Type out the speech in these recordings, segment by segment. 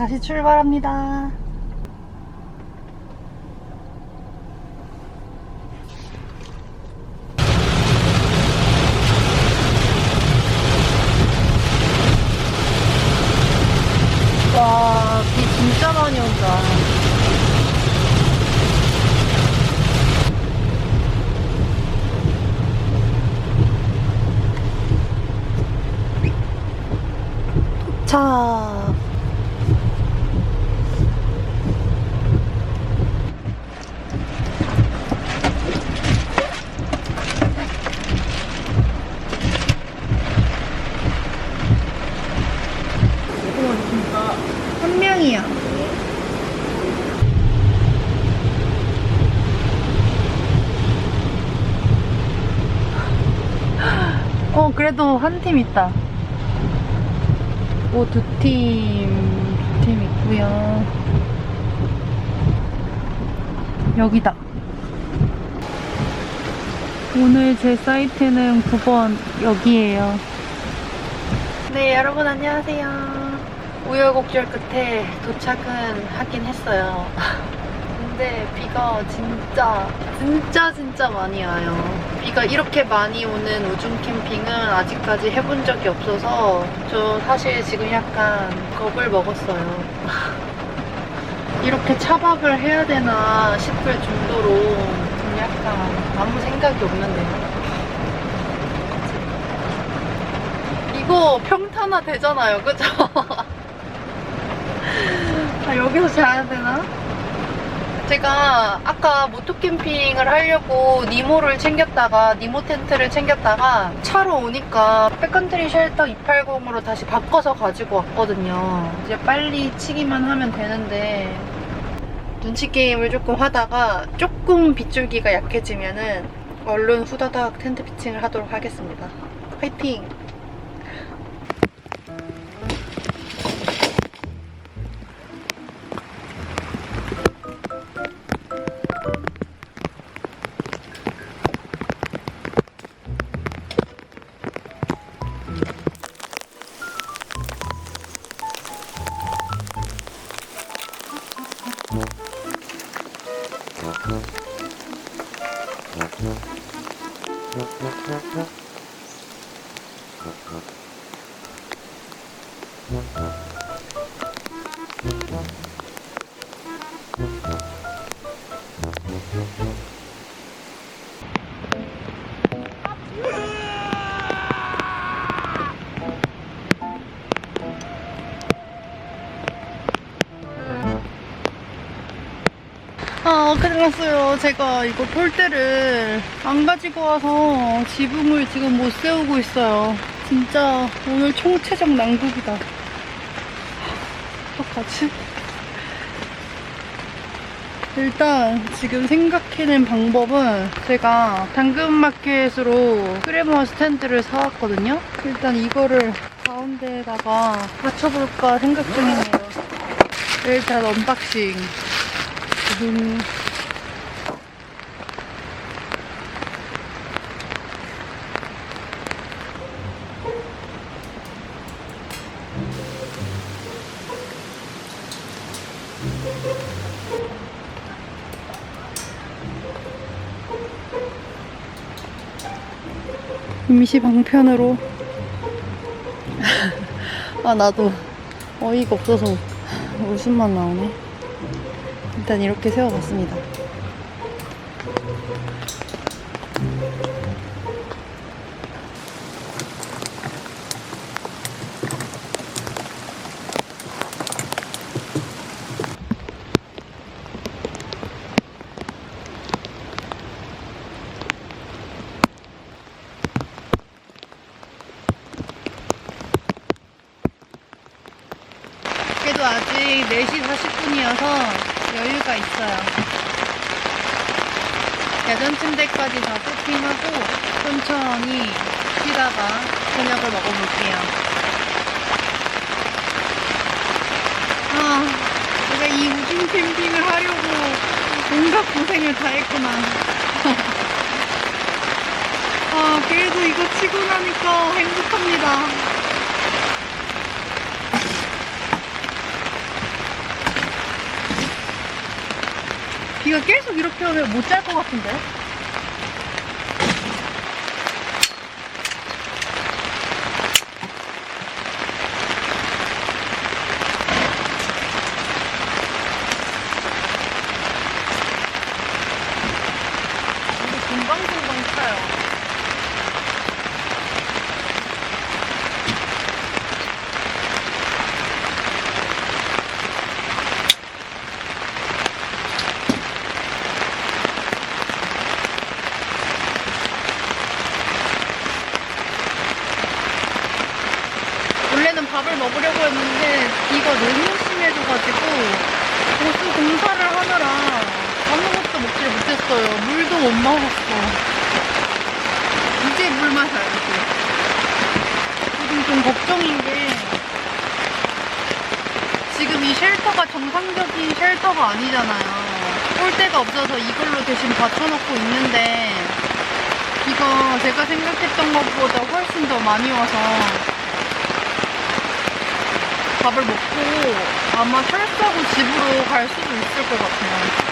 다시 출발합니다. 와, 비 진짜 많이 온다. 도착. 한 명이야. 그래도 한 팀 있다. 두 팀 있고요. 여기다. 오늘 제 사이트는 9번 여기에요. 네, 여러분 안녕하세요. 우여곡절 끝에 도착은 하긴 했어요. 근데 비가 진짜 많이 와요. 비가 이렇게 많이 오는 우중 캠핑은 아직까지 해본 적이 없어서 저 사실 지금 약간 겁을 먹었어요. 이렇게 차박을 해야 되나 싶을 정도로 좀 약간 아무 생각이 없는데요. 이거 평탄화 되잖아요, 그죠? 여기서 자야 되나? 제가 아까 모토 캠핑을 하려고 니모 텐트를 챙겼다가 차로 오니까 백컨트리 쉘터 280으로 다시 바꿔서 가지고 왔거든요. 이제 빨리 치기만 하면 되는데 눈치 게임을 조금 하다가 조금 빗줄기가 약해지면은 얼른 후다닥 텐트 피칭을 하도록 하겠습니다. 화이팅! 큰일 났어요. 제가 이거 폴대를 안 가지고 와서 지붕을 지금 못 세우고 있어요. 진짜 오늘 총체적 난국이다. 어떡하지? 일단 지금 생각해낸 방법은 제가 당근마켓으로 크레모 스탠드를 사왔거든요. 일단 이거를 가운데에다가 받쳐볼까 생각 중이네요. 일단 언박싱. 임시 방편으로 나도 어이가 없어서 웃음만 나오네. 일단 이렇게 세워봤습니다. 그래도 아직 4시 40분이어서 여유가 있어요. 야전 침대까지 다 세팅하고 천천히 쉬다가 저녁을 먹어볼게요. 내가 이 우중 캠핑을 하려고 온갖 고생을 다 했구나. 그래도 이거 치고 나니까 행복합니다. 이거 계속 이렇게 하면 못 잘 것 같은데? 이거 금방금방 차요. 원래는 밥을 먹으려고 했는데 비가 너무 심해져가지고 보수 공사를 하느라 아무것도 먹지를 못했어요. 물도 못 마셨어. 이제 물 마셔야지. 지금 좀 걱정인 게 지금 이 쉘터가 정상적인 쉘터가 아니잖아요. 꼴대가 없어서 이걸로 대신 받쳐놓고 있는데 비가 제가 생각했던 것보다 훨씬 더 많이 와서 밥을 먹고 아마 철사고 집으로 갈 수도 있을 것 같아요.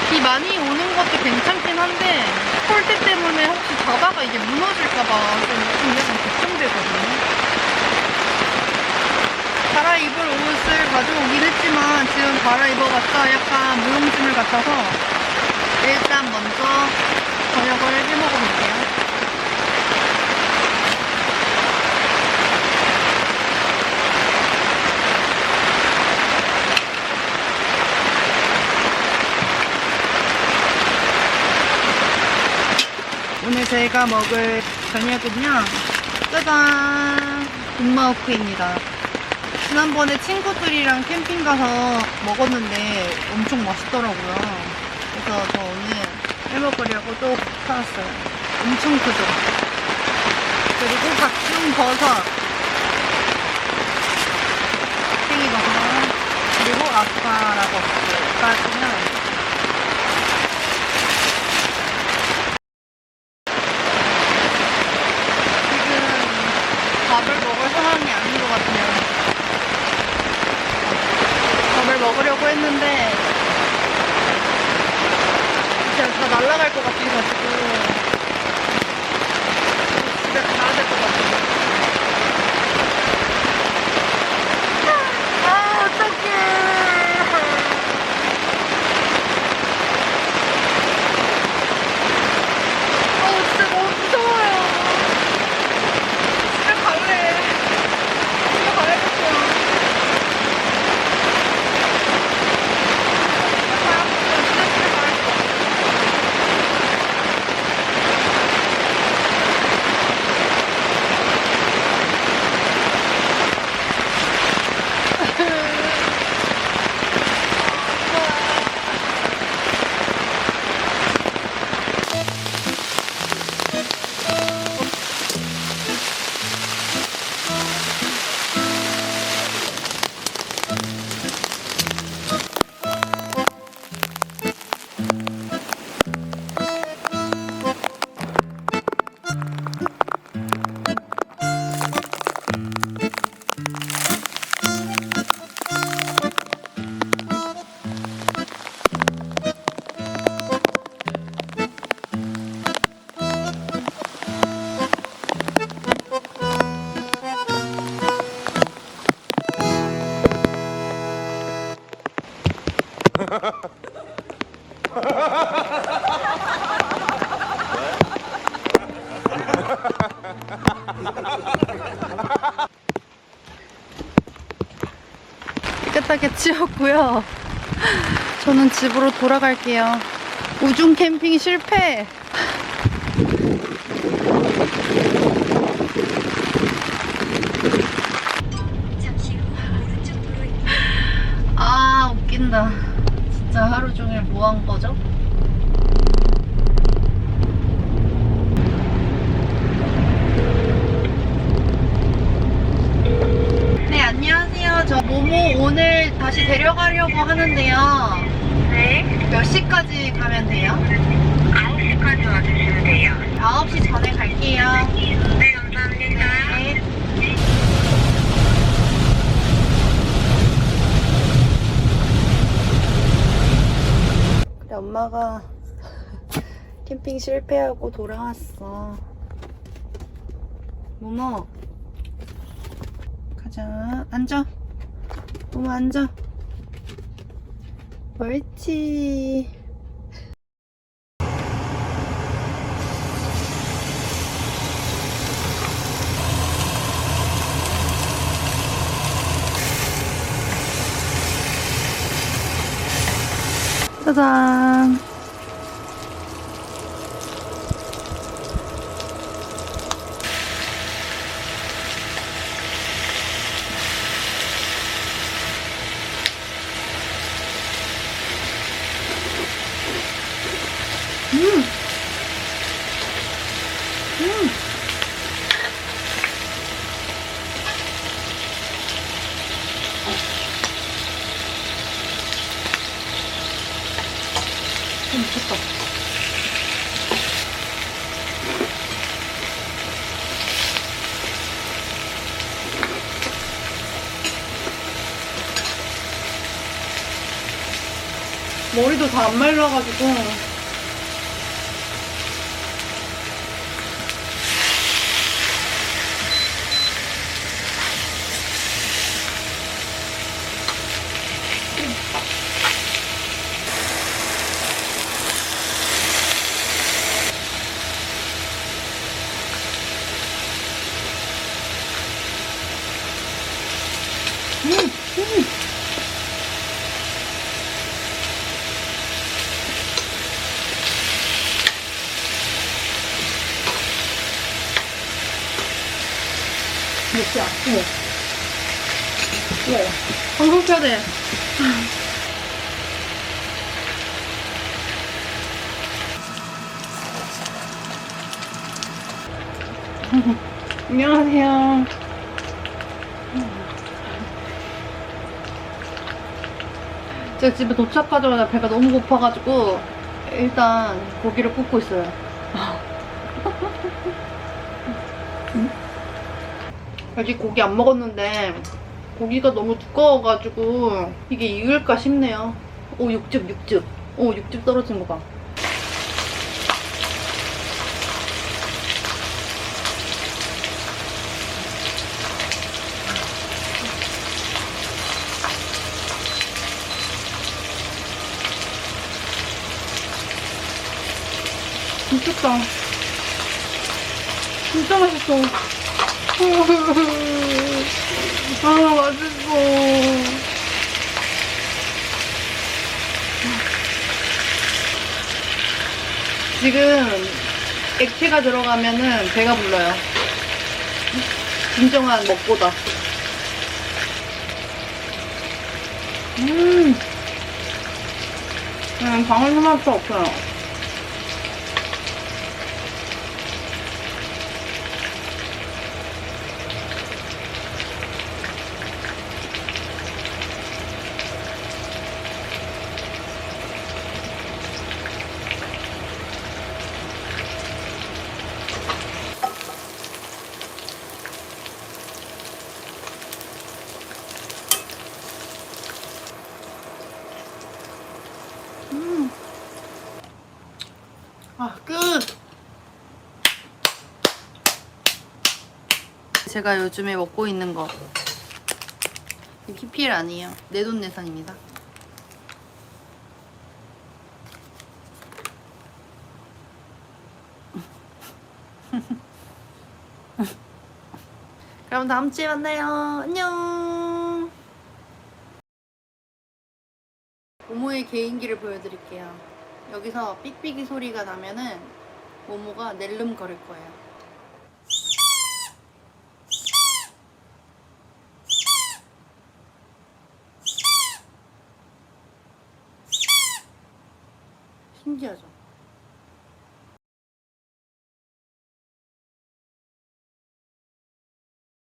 비 많이 오는 것도 괜찮긴 한데 콜대 때문에 혹시 자다가 이게 무너질까봐 좀 약간 걱정되거든요. 갈아입을 옷을 가져오긴 했지만 지금 갈아입어봤자 약간 무용심을 같아서 일단 먼저 저녁을 해먹어볼게요. 오늘 저희가 먹을 저녁은요, 짜잔! 군마호크입니다. 지난번에 친구들이랑 캠핑 가서 먹었는데 엄청 맛있더라고요. 그래서 저 오늘 해먹으려고 또 사왔어요. 엄청 크죠? 그리고 각종 버섯, 팽이버섯, 그리고 아스파라거스까지는 밥을 먹을 상황이 아닌 것 같아요. 밥을 먹으려고 했는데 그냥 다 날아갈 것 같아가지고 집에 가야 될 것 같아요. 아, 어떡해. 진짜 너무 무서워요. 집에 갈래. 집에 가야겠어요. 깨끗하게 치웠고요. 저는 집으로 돌아갈게요. 우중 캠핑 실패! 아, 웃긴다. 진짜 하루 종일 뭐 한 거죠? 네, 안녕하세요. 저 모모 오늘 다시 데려가려고 하는데요. 네, 몇 시까지 가면 돼요? 9시까지 와주시면 돼요. 9시 전에 갈게요. 네, 감사합니다. 네. 엄마가 캠핑 실패하고 돌아왔어. 모모 가자. 앉아. 모모 앉아. 옳지. 짜잔. 음. 미쳤다. 머리도 다 안 말라가지고. 몇시야? 우와. 방송 켜야 돼. 안녕하세요. 제가 집에 도착하자마자 배가 너무 고파가지고 일단 고기를 굽고 있어요. 아직 고기 안 먹었는데 고기가 너무 두꺼워가지고 이게 익을까 싶네요. 오, 육즙. 오, 육즙 떨어진 거 봐. 미쳤다. 진짜 맛있어. 아, 맛있어. 지금 액체가 들어가면은 배가 불러요. 진정한 먹보다. 방울토마토 없어요. 아, 끝! 제가 요즘에 먹고 있는 거. PPL 아니에요. 내돈내산입니다. 그럼 다음 주에 만나요. 안녕! 모모의 개인기를 보여드릴게요. 여기서 삑삑이 소리가 나면은 모모가 낼름 거릴 거예요. 신기하죠?